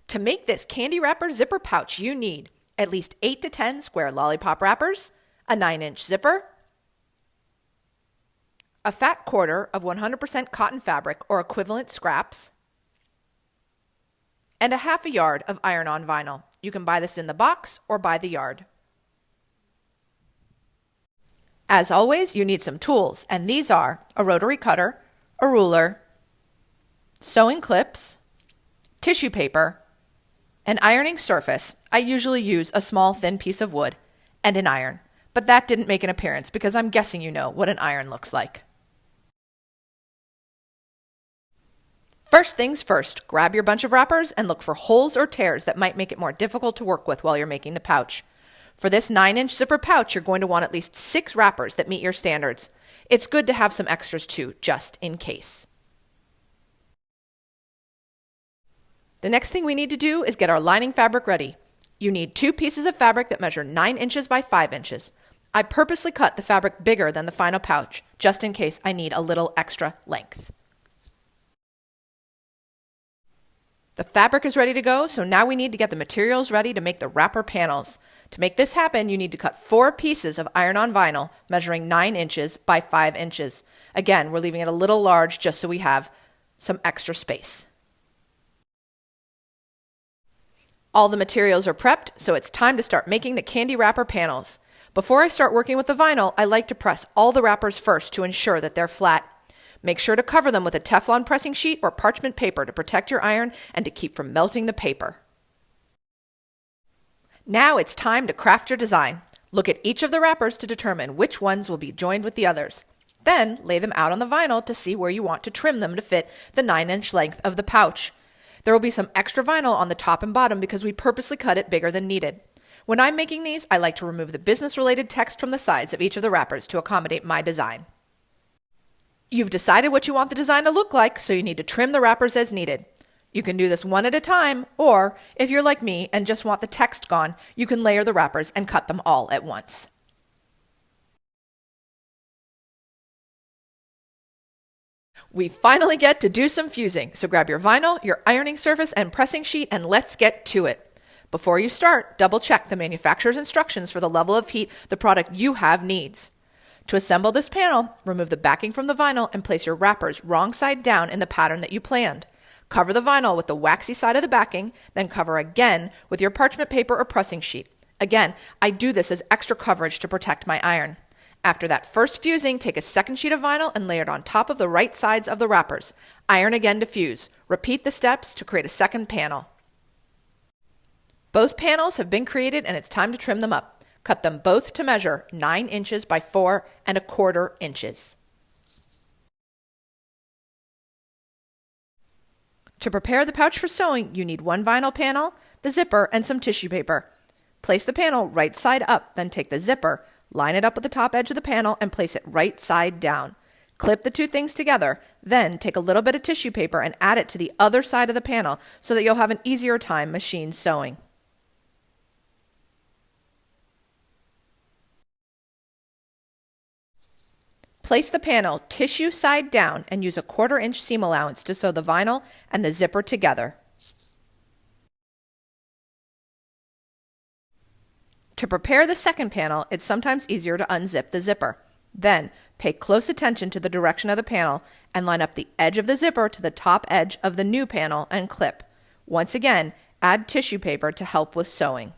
To make this candy wrapper zipper pouch, you need at least 8 to 10 square lollipop wrappers, a 9-inch zipper, a fat quarter of 100% cotton fabric or equivalent scraps, and a half a yard of iron-on vinyl. You can buy this in the box or by the yard. As always, you need some tools, and these are a rotary cutter, a ruler, sewing clips, tissue paper, an ironing surface. I usually use a small thin piece of wood, and an iron, but that didn't make an appearance because I'm guessing you know what an iron looks like. First things first, grab your bunch of wrappers and look for holes or tears that might make it more difficult to work with while you're making the pouch. For this 9-inch zipper pouch, you're going to want at least 6 wrappers that meet your standards. It's good to have some extras too, just in case. The next thing we need to do is get our lining fabric ready. You need 2 pieces of fabric that measure 9 inches by 5 inches. I purposely cut the fabric bigger than the final pouch, just in case I need a little extra length. The fabric is ready to go, so now we need to get the materials ready to make the wrapper panels. To make this happen, you need to cut 4 pieces of iron-on vinyl measuring 9 inches by 5 inches. Again, we're leaving it a little large just so we have some extra space. All the materials are prepped, so it's time to start making the candy wrapper panels. Before I start working with the vinyl, I like to press all the wrappers first to ensure that they're flat. Make sure to cover them with a Teflon pressing sheet or parchment paper to protect your iron and to keep from melting the paper. Now it's time to craft your design. Look at each of the wrappers to determine which ones will be joined with the others. Then lay them out on the vinyl to see where you want to trim them to fit the 9-inch length of the pouch. There will be some extra vinyl on the top and bottom because we purposely cut it bigger than needed. When I'm making these, I like to remove the business-related text from the sides of each of the wrappers to accommodate my design. You've decided what you want the design to look like, so you need to trim the wrappers as needed. You can do this one at a time, or if you're like me and just want the text gone, you can layer the wrappers and cut them all at once. We finally get to do some fusing, so grab your vinyl, your ironing surface, and pressing sheet, and let's get to it. Before you start, double check the manufacturer's instructions for the level of heat the product you have needs. To assemble this panel, remove the backing from the vinyl and place your wrappers wrong side down in the pattern that you planned. Cover the vinyl with the waxy side of the backing, then cover again with your parchment paper or pressing sheet. Again, I do this as extra coverage to protect my iron. After that first fusing, take a second sheet of vinyl and lay it on top of the right sides of the wrappers. Iron again to fuse. Repeat the steps to create a second panel. Both panels have been created and it's time to trim them up. Cut them both to measure 9 inches by 4¼ inches. To prepare the pouch for sewing, you need 1 vinyl panel, the zipper, and some tissue paper. Place the panel right side up, then take the zipper, line it up with the top edge of the panel, and place it right side down. Clip the 2 things together, then take a little bit of tissue paper and add it to the other side of the panel so that you'll have an easier time machine sewing. Place the panel tissue side down and use a 1/4 inch seam allowance to sew the vinyl and the zipper together. To prepare the second panel, it's sometimes easier to unzip the zipper. Then, pay close attention to the direction of the panel and line up the edge of the zipper to the top edge of the new panel and clip. Once again, add tissue paper to help with sewing.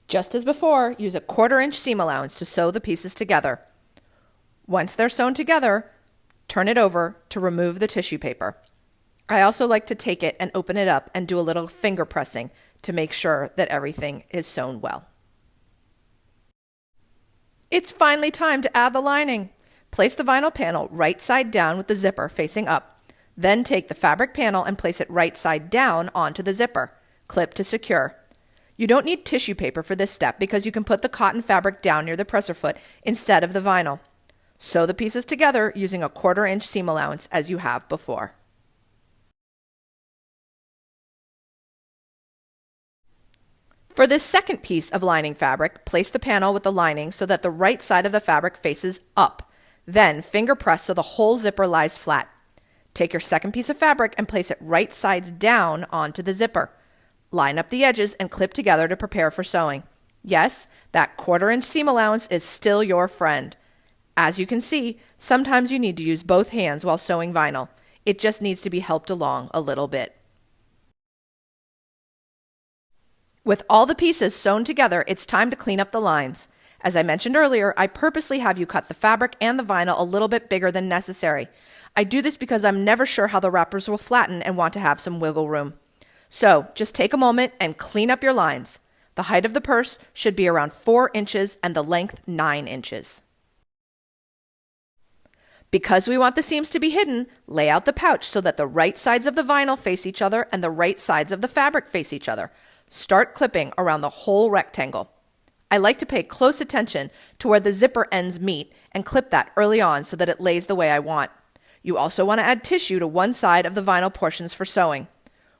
Just as before, use a 1/4 inch seam allowance to sew the pieces together. Once they're sewn together, turn it over to remove the tissue paper. I also like to take it and open it up and do a little finger pressing to make sure that everything is sewn well. It's finally time to add the lining. Place the vinyl panel right side down with the zipper facing up. Then take the fabric panel and place it right side down onto the zipper. Clip to secure. You don't need tissue paper for this step because you can put the cotton fabric down near the presser foot instead of the vinyl. Sew the pieces together using a 1/4 inch seam allowance as you have before. For this second piece of lining fabric, place the panel with the lining so that the right side of the fabric faces up. Then finger press so the whole zipper lies flat. Take your second piece of fabric and place it right sides down onto the zipper. Line up the edges and clip together to prepare for sewing. Yes, that 1/4 inch seam allowance is still your friend. As you can see, sometimes you need to use both hands while sewing vinyl. It just needs to be helped along a little bit. With all the pieces sewn together, it's time to clean up the lines. As I mentioned earlier, I purposely have you cut the fabric and the vinyl a little bit bigger than necessary. I do this because I'm never sure how the wrappers will flatten and want to have some wiggle room. So just take a moment and clean up your lines. The height of the purse should be around 4 inches and the length 9 inches. Because we want the seams to be hidden, lay out the pouch so that the right sides of the vinyl face each other and the right sides of the fabric face each other. Start clipping around the whole rectangle. I like to pay close attention to where the zipper ends meet and clip that early on so that it lays the way I want. You also want to add tissue to one side of the vinyl portions for sewing.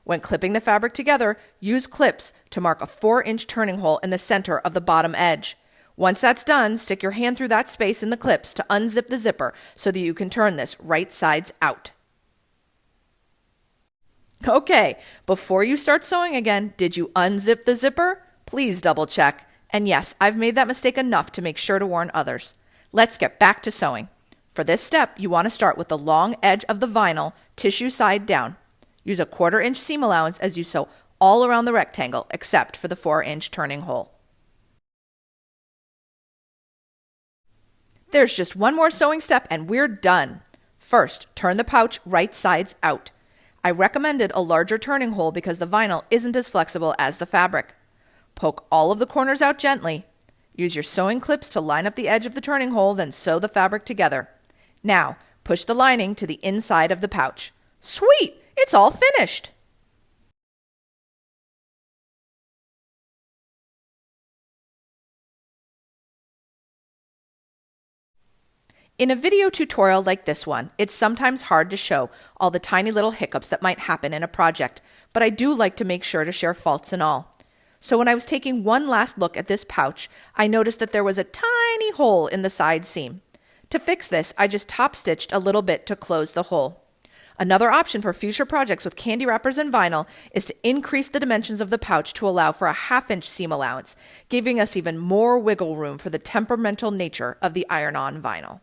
When clipping the fabric together, use clips to mark a 4-inch turning hole in the center of the bottom edge. Once that's done, stick your hand through that space in the clips to unzip the zipper so that you can turn this right sides out. Okay, before you start sewing again, did you unzip the zipper? Please double check. And yes, I've made that mistake enough to make sure to warn others. Let's get back to sewing. For this step, you want to start with the long edge of the vinyl, tissue side down. Use a 1/4 inch seam allowance as you sew all around the rectangle except for the 4-inch turning hole. There's just one more sewing step and we're done. First, turn the pouch right sides out. I recommended a larger turning hole because the vinyl isn't as flexible as the fabric. Poke all of the corners out gently. Use your sewing clips to line up the edge of the turning hole, then sew the fabric together. Now, push the lining to the inside of the pouch. Sweet! It's all finished! In a video tutorial like this one, it's sometimes hard to show all the tiny little hiccups that might happen in a project, but I do like to make sure to share faults and all. So when I was taking one last look at this pouch, I noticed that there was a tiny hole in the side seam. To fix this, I just top stitched a little bit to close the hole. Another option for future projects with candy wrappers and vinyl is to increase the dimensions of the pouch to allow for a 1/2 inch seam allowance, giving us even more wiggle room for the temperamental nature of the iron-on vinyl.